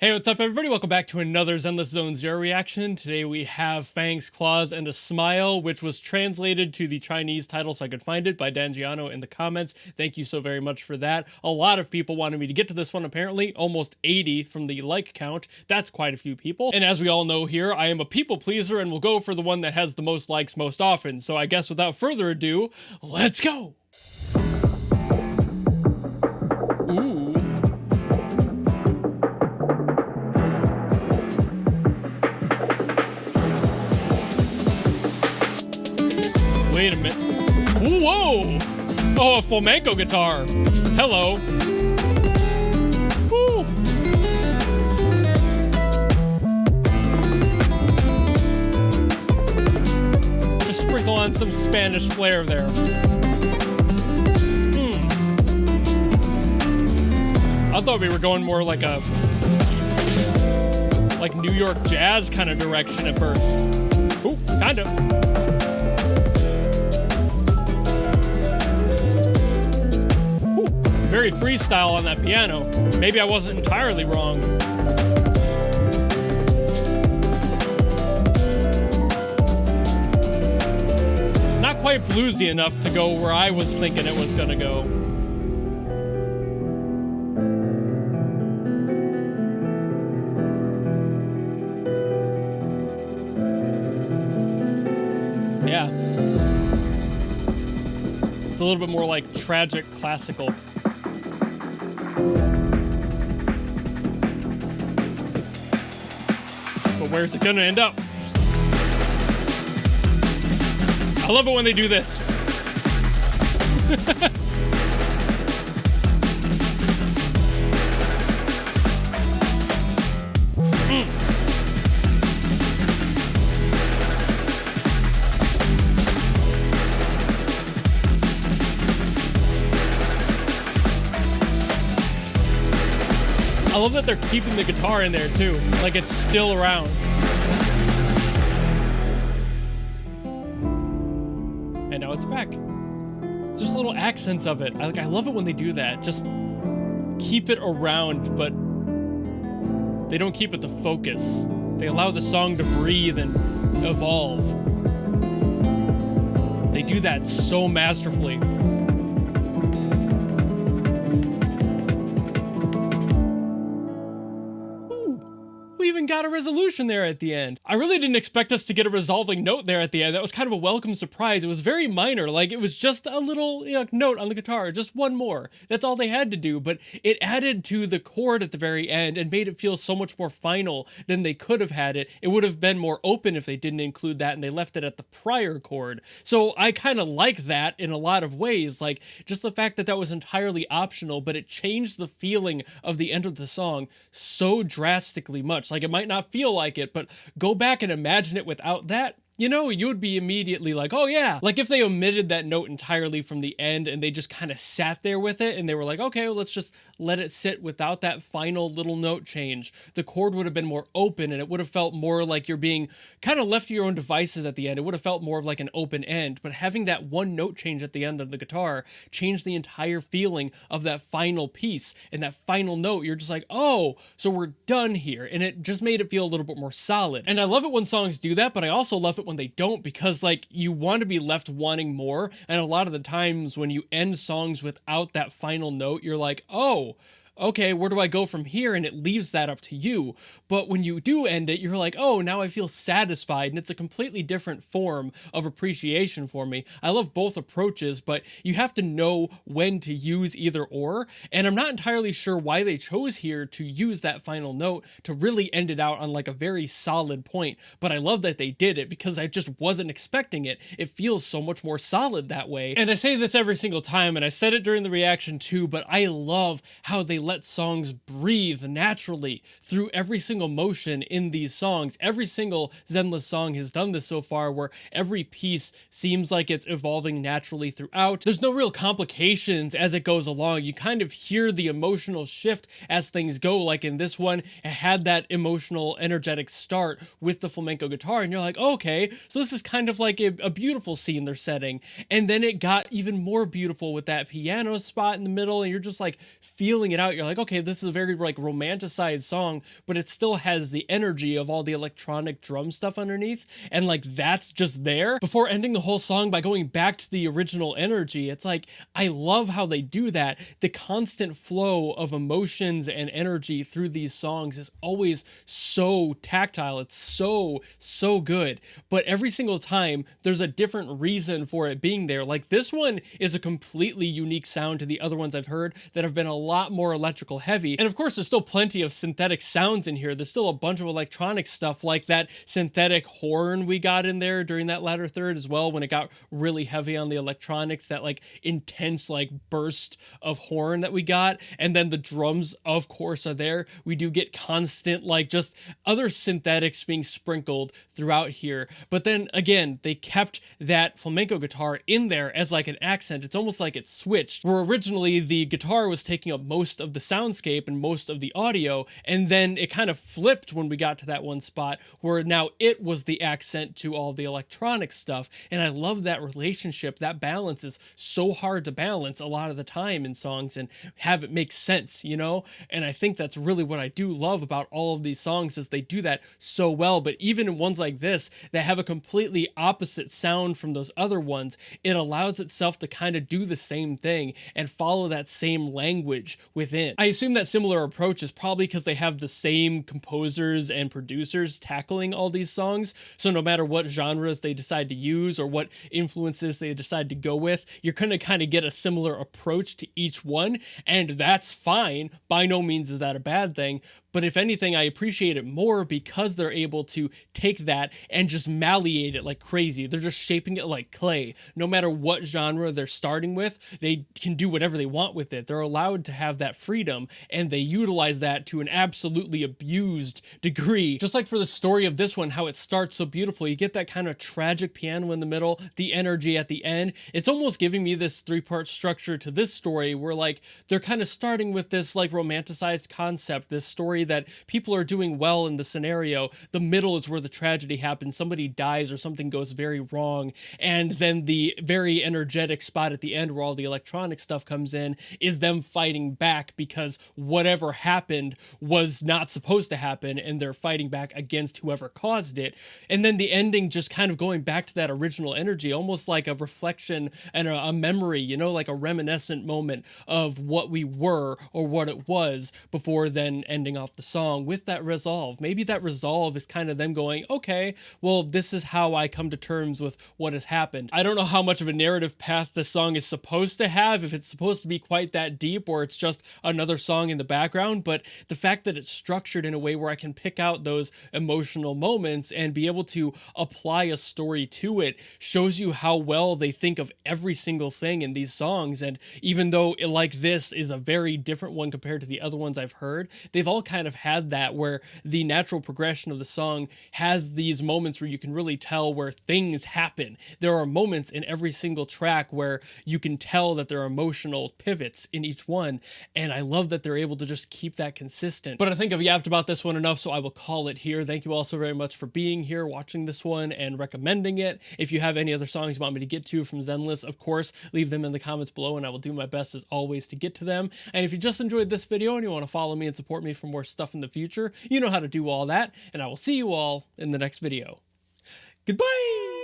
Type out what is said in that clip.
Hey, what's up, everybody? Welcome back to another Zenless Zone Zero reaction. Today we have Fangs, Claws, and a Smile, which was translated to the Chinese title so I could find it by Dangiano in the comments. Thank you so very much for that. A lot of people wanted me to get to this one, apparently. Almost 80 from the like count. That's quite a few people. And as we all know here, I am a people pleaser and will go for the one that has the most likes most often. So I guess without further ado, let's go! Ooh. Wait a minute. Whoa! Oh, a flamenco guitar. Hello. Woo! Just sprinkle on some Spanish flair there. I thought we were going more like a New York jazz kind of direction at first. Ooh, kind of. Very freestyle on that piano. Maybe I wasn't entirely wrong. Not quite bluesy enough to go where I was thinking it was gonna go. Yeah. It's a little bit more like tragic classical. But where's it gonna end up? I love it when they do this. I love that they're keeping the guitar in there too, like it's still around. And now it's back. Just little accents of it. I love it when they do that. Just keep it around, but they don't keep it the focus. They allow the song to breathe and evolve. They do that so masterfully. We even got a resolution there at the end. I really didn't expect us to get a resolving note there at the end. That was kind of a welcome surprise. It was very minor. Like, it was just a little, note on the guitar, just one more. That's all they had to do, but it added to the chord at the very end and made it feel so much more final than they could have had it. It would have been more open if they didn't include that and they left it at the prior chord. So I kind of like that in a lot of ways. Like, just the fact that that was entirely optional, but it changed the feeling of the end of the song so drastically much. Like, it might not feel like it, but go back and imagine it without that. You know, you would be immediately like, oh yeah. Like if they omitted that note entirely from the end and they just kind of sat there with it and they were like, okay, well, let's just let it sit without that final little note change. The chord would have been more open and it would have felt more like you're being kind of left to your own devices at the end. It would have felt more of like an open end, but having that one note change at the end of the guitar changed the entire feeling of that final piece. And that final note, you're just like, oh, so we're done here. And it just made it feel a little bit more solid. And I love it when songs do that, but I also love it when they don't, because like you want to be left wanting more. And a lot of the times when you end songs without that final note, you're like, oh, okay, where do I go from here? And it leaves that up to you. But when you do end it, you're like, oh, now I feel satisfied. And it's a completely different form of appreciation for me. I love both approaches, but you have to know when to use either or. And I'm not entirely sure why they chose here to use that final note to really end it out on like a very solid point. But I love that they did it because I just wasn't expecting it. It feels so much more solid that way. And I say this every single time, and I said it during the reaction too, but I love how they let songs breathe naturally through every single motion in these songs. Every single Zenless song has done this so far, where every piece seems like it's evolving naturally throughout. There's no real complications as it goes along. You kind of hear the emotional shift as things go. Like in this one, it had that emotional, energetic start with the flamenco guitar, and you're like, okay, so this is kind of like a beautiful scene they're setting. And then it got even more beautiful with that piano spot in the middle, and you're just like feeling it out. you're like, okay, this is a very like romanticized song, but it still has the energy of all the electronic drum stuff underneath, and like that's just there before ending the whole song by going back to the original energy. It's like, I love how they do that. The constant flow of emotions and energy through these songs is always so tactile. It's so good, but every single time there's a different reason for it being there. Like this one is a completely unique sound to the other ones I've heard that have been a lot more electrical heavy. And of course, there's still plenty of synthetic sounds in here. There's still a bunch of electronic stuff, like that synthetic horn we got in there during that latter third as well, when it got really heavy on the electronics, that like intense like burst of horn that we got. And then the drums, of course, are there. We do get constant like just other synthetics being sprinkled throughout here. But then again, they kept that flamenco guitar in there as like an accent. It's almost like it switched, where originally the guitar was taking up most of the soundscape and most of the audio, and then it kind of flipped when we got to that one spot where now it was the accent to all the electronic stuff. And I love that relationship. That balance is so hard to balance a lot of the time in songs and have it make sense, you know? And I think that's really what I do love about all of these songs, is they do that so well. But even in ones like this that have a completely opposite sound from those other ones, it allows itself to kind of do the same thing and follow that same language within. I assume that similar approach is probably because they have the same composers and producers tackling all these songs. So no matter what genres they decide to use or what influences they decide to go with, you're going to kind of get a similar approach to each one. And that's fine. By no means is that a bad thing. But if anything, I appreciate it more because they're able to take that and just malleate it like crazy. They're just shaping it like clay. No matter what genre they're starting with, they can do whatever they want with it. They're allowed to have that freedom, and they utilize that to an absolutely abused degree. Just like for the story of this one, how it starts so beautiful. You get that kind of tragic piano in the middle, the energy at the end. It's almost giving me this three-part structure to this story where like they're kind of starting with this like romanticized concept, this story that people are doing well in the scenario. The middle is where the tragedy happens. Somebody dies or something goes very wrong. And then the very energetic spot at the end where all the electronic stuff comes in is them fighting back because whatever happened was not supposed to happen, and they're fighting back against whoever caused it. And then the ending just kind of going back to that original energy, almost like a reflection and a memory, you know, like a reminiscent moment of what we were or what it was before then ending off the song with that resolve. Maybe that resolve is kind of them going, okay, well, this is how I come to terms with what has happened. I don't know how much of a narrative path the song is supposed to have, if it's supposed to be quite that deep or it's just another song in the background, but the fact that it's structured in a way where I can pick out those emotional moments and be able to apply a story to it shows you how well they think of every single thing in these songs. And even though like this is a very different one compared to the other ones I've heard, they've all kind of had that, where the natural progression of the song has these moments where you can really tell where things happen. There are moments in every single track where you can tell that there are emotional pivots in each one, and I love that they're able to just keep that consistent. But I think I've yapped about this one enough, so I will call it here. Thank you all so very much for being here, watching this one, and recommending it. If you have any other songs you want me to get to from Zenless, of course, leave them in the comments below, and I will do my best as always to get to them. And if you just enjoyed this video and you want to follow me and support me for more stuff in the future, you know how to do all that, and I will see you all in the next video. Goodbye!